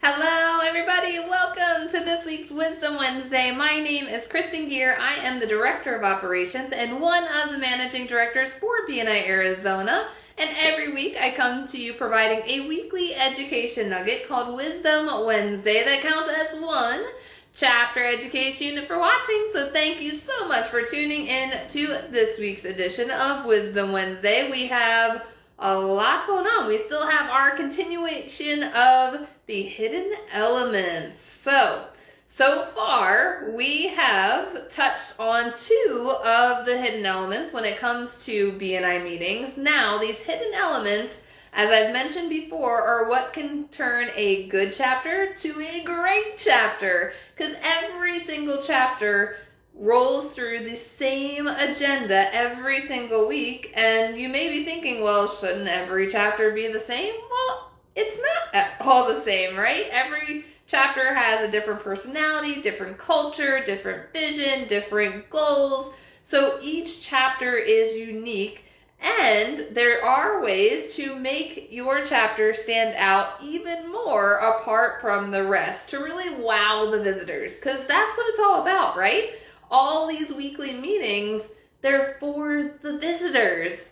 Hello everybody, welcome to this week's Wisdom Wednesday. My name is Kristen Gear. I am the Director of Operations and one of the Managing Directors for BNI Arizona. And every week I come to you providing a weekly education nugget called Wisdom Wednesday that counts as one chapter education unit for watching. So thank you so much for tuning in to this week's edition of Wisdom Wednesday. We have a lot going on. We still have our continuation of the hidden elements. So far we have touched on two of the hidden elements when it comes to BNI meetings. Now, these hidden elements, as I've mentioned before, are what can turn a good chapter to a great chapter, because every single chapter rolls through the same agenda every single week, and you may be thinking, well, shouldn't every chapter be the same? Well, it's not all the same, right? Every chapter has a different personality, different culture, different vision, different goals. So each chapter is unique, and there are ways to make your chapter stand out even more apart from the rest to really wow the visitors, because that's what it's all about, right? All these weekly meetings, they're for the visitors.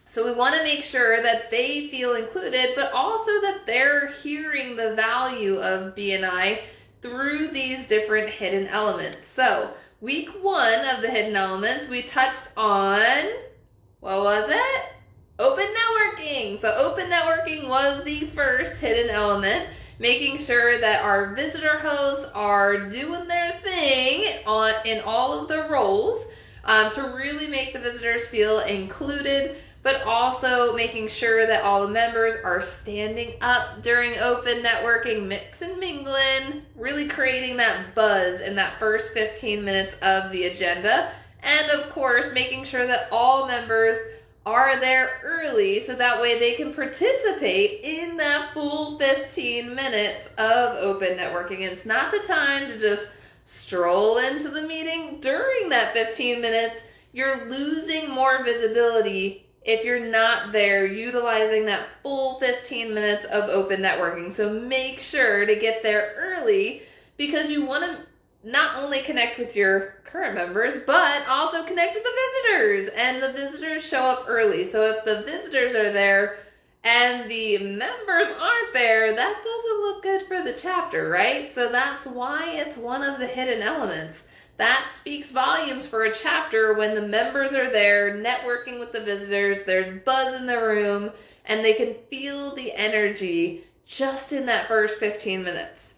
So we want to make sure that they feel included, but also that they're hearing the value of BNI through these different hidden elements. So week one of the hidden elements, we touched on, what was it? Open networking. So open networking was the first hidden element, making sure that our visitor hosts are doing their thing in all of the roles to really make the visitors feel included, but also making sure that all the members are standing up during open networking, mix and mingling, really creating that buzz in that first 15 minutes of the agenda. And of course, making sure that all members are there early so that way they can participate in that full 15 minutes of open networking. It's not the time to just stroll into the meeting during that 15 minutes. You're losing more visibility if you're not there utilizing that full 15 minutes of open networking. So make sure to get there early, because you want to not only connect with your current members, but also connect with the visitors, and the visitors show up early. So if the visitors are there and the members aren't there, that doesn't look good for the chapter, right? So that's why it's one of the hidden elements. That speaks volumes for a chapter when the members are there networking with the visitors, there's buzz in the room, and they can feel the energy just in that first 15 minutes.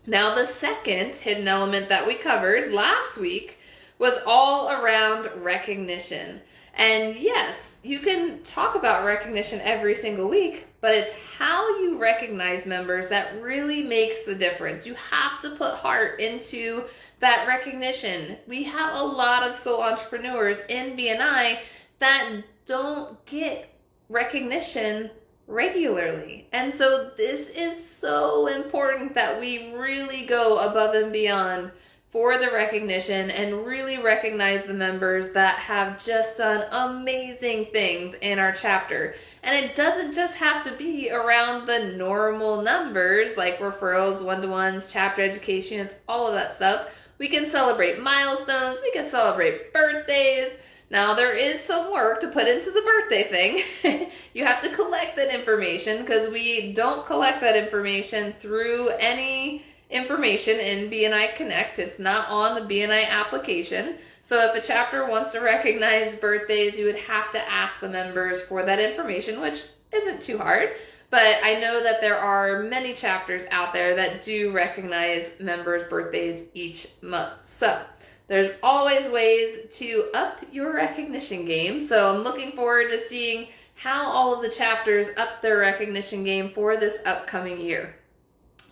Now, the second hidden element that we covered last week was all around recognition. And yes, you can talk about recognition every single week, but it's how you recognize members that really makes the difference. You have to put heart into that recognition. We have a lot of sole entrepreneurs in BNI that don't get recognition regularly. And so this is so important that we really go above and beyond for the recognition and really recognize the members that have just done amazing things in our chapter. And it doesn't just have to be around the normal numbers like referrals, one-to-ones, chapter education, all of that stuff. We can celebrate milestones, we can celebrate birthdays. Now, there is some work to put into the birthday thing. You have to collect that information, because we don't collect that information through any information in BNI Connect. It's not on the BNI application. So if a chapter wants to recognize birthdays, you would have to ask the members for that information, which isn't too hard. But I know that there are many chapters out there that do recognize members' birthdays each month. So there's always ways to up your recognition game. So I'm looking forward to seeing how all of the chapters up their recognition game for this upcoming year.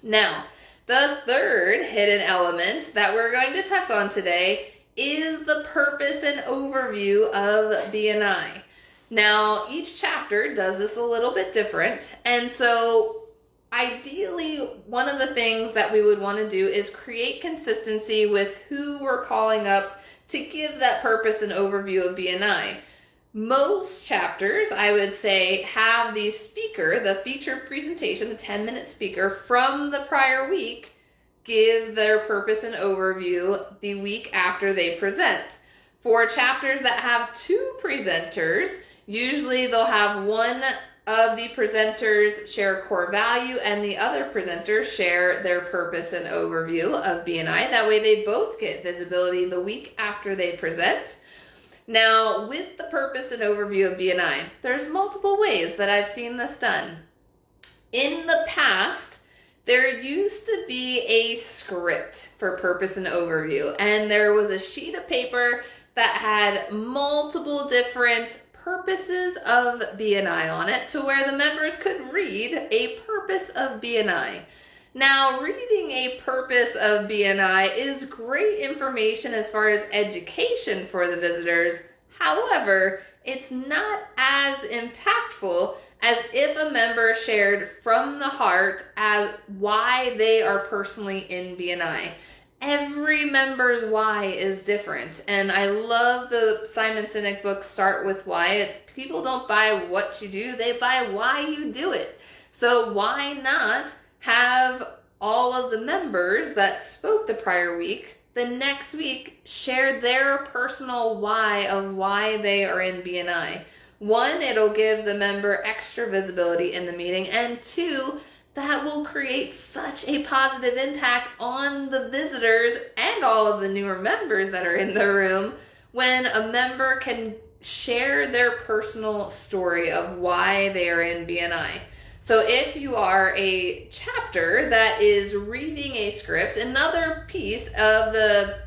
Now, the third hidden element that we're going to touch on today is the purpose and overview of BNI. Now, each chapter does this a little bit different, and so ideally, one of the things that we would want to do is create consistency with who we're calling up to give that purpose and overview of BNI. Most chapters, I would say, have the speaker, the featured presentation, the 10-minute speaker from the prior week, give their purpose and overview the week after they present. For chapters that have two presenters, usually they'll have one of the presenters share core value and the other presenters share their purpose and overview of BNI. That way they both get visibility the week after they present. Now, with the purpose and overview of BNI, there's multiple ways that I've seen this done. In the past, there used to be a script for purpose and overview, and there was a sheet of paper that had multiple different purposes of BNI on it to where the members could read a purpose of BNI. Now, reading a purpose of BNI is great information as far as education for the visitors. However, it's not as impactful as if a member shared from the heart as why they are personally in BNI. Every member's why is different, and I love the Simon Sinek book, Start With Why. People don't buy what you do, they buy why you do it. So why not have all of the members that spoke the prior week, the next week, share their personal why of why they are in BNI. One, it'll give the member extra visibility in the meeting, and two, that will create such a positive impact on the visitors and all of the newer members that are in the room when a member can share their personal story of why they are in BNI. So if you are a chapter that is reading a script, another piece of the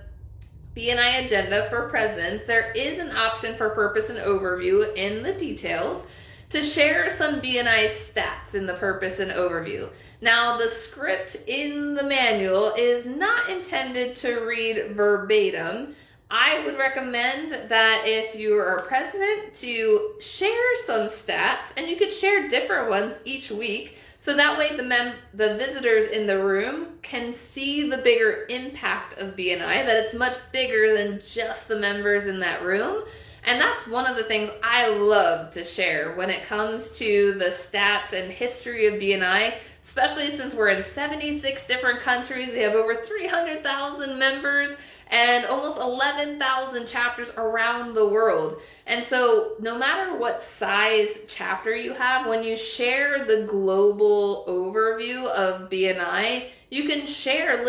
BNI agenda for presidents, there is an option for purpose and overview in the details to share some BNI stats in the purpose and overview. Now, the script in the manual is not intended to read verbatim. I would recommend that if you are president to share some stats, and you could share different ones each week, so that way the visitors in the room can see the bigger impact of BNI, that it's much bigger than just the members in that room. And that's one of the things I love to share when it comes to the stats and history of BNI, especially since we're in 76 different countries. We have over 300,000 members and almost 11,000 chapters around the world. And so no matter what size chapter you have, when you share the global overview of BNI, you can share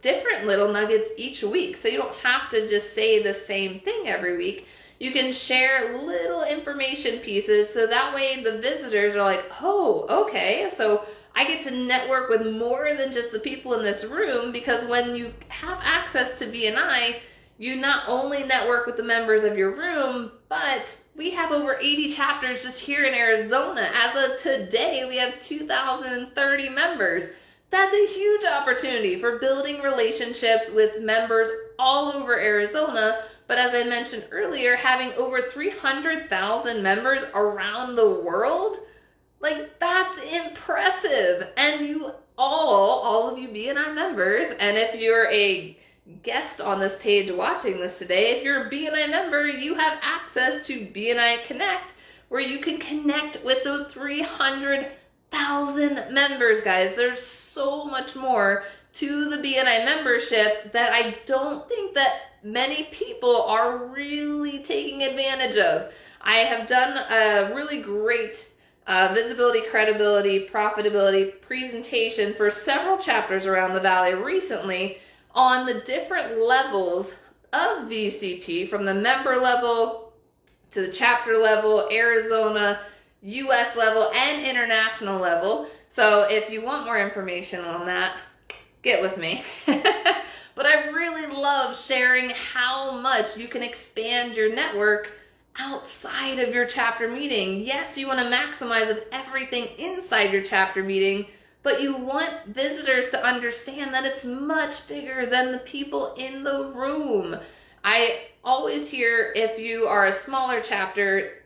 different little nuggets each week. So you don't have to just say the same thing every week. You can share little information pieces, so that way the visitors are like, oh, okay, so I get to network with more than just the people in this room, because when you have access to BNI, you not only network with the members of your room, but we have over 80 chapters just here in Arizona. As of today, we have 2,030 members. That's a huge opportunity for building relationships with members all over Arizona. But as I mentioned earlier, having over 300,000 members around the world, like, that's impressive. And you all of you BNI members, and if you're a guest on this page watching this today, if you're a BNI member, you have access to BNI Connect, where you can connect with those 300,000 members, guys. There's so much more to the BNI membership that I don't think that many people are really taking advantage of. I have done a really great visibility, credibility, profitability presentation for several chapters around the Valley recently on the different levels of VCP, from the member level to the chapter level, Arizona, US level, and international level. So if you want more information on that, get with me. But I really love sharing how much you can expand your network outside of your chapter meeting. Yes, you want to maximize everything inside your chapter meeting, but you want visitors to understand that it's much bigger than the people in the room. I always hear, if you are a smaller chapter,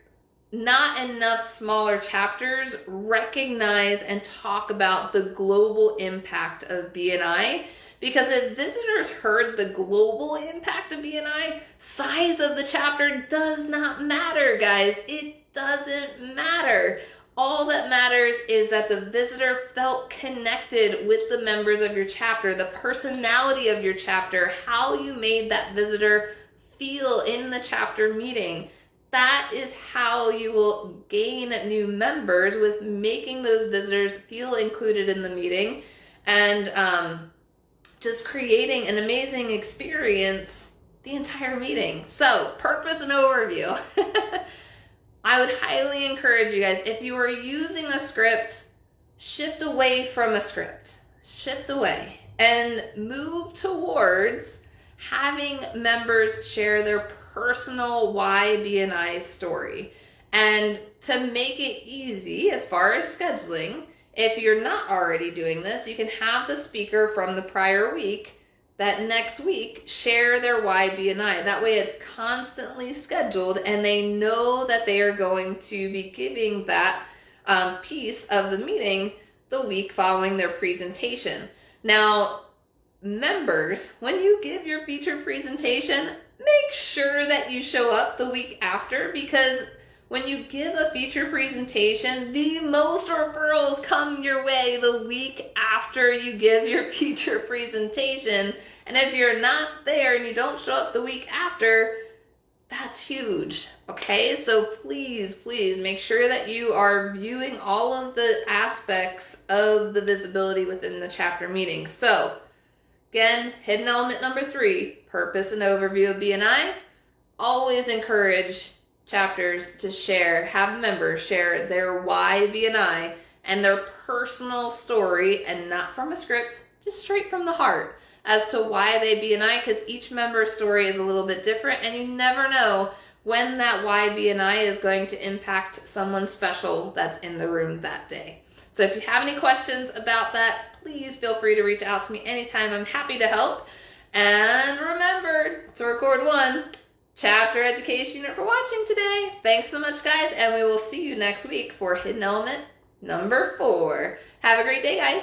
not enough smaller chapters recognize and talk about the global impact of BNI, Because if visitors heard the global impact of BNI, size of the chapter does not matter, guys. It doesn't matter. All that matters is that the visitor felt connected with the members of your chapter, the personality of your chapter, how you made that visitor feel in the chapter meeting. That is how you will gain new members, with making those visitors feel included in the meeting and just creating an amazing experience the entire meeting. So, purpose and overview. I would highly encourage you guys, if you are using a script, shift away from a script. Shift away and move towards having members share their personal why BNI story. And to make it easy as far as scheduling, if you're not already doing this, you can have the speaker from the prior week that next week share their why BNI. That way it's constantly scheduled and they know that they are going to be giving that piece of the meeting the week following their presentation. Now, members, when you give your feature presentation, make sure that you show up the week after, because when you give a feature presentation, the most referrals come your way the week after you give your feature presentation. And if you're not there and you don't show up the week after, that's huge, okay? So please, please make sure that you are viewing all of the aspects of the visibility within the chapter meeting. So again, hidden element number 3, purpose and overview of BNI. Always encourage chapters to have members share their why BNI and their personal story, and not from a script, just straight from the heart as to why they BNI, because each member's story is a little bit different and you never know when that why BNI is going to impact someone special that's in the room that day. So if you have any questions about that, please feel free to reach out to me anytime. I'm happy to help. And remember to record 1 chapter education unit for watching today. Thanks so much, guys, and we will see you next week for hidden element number 4. Have a great day, guys.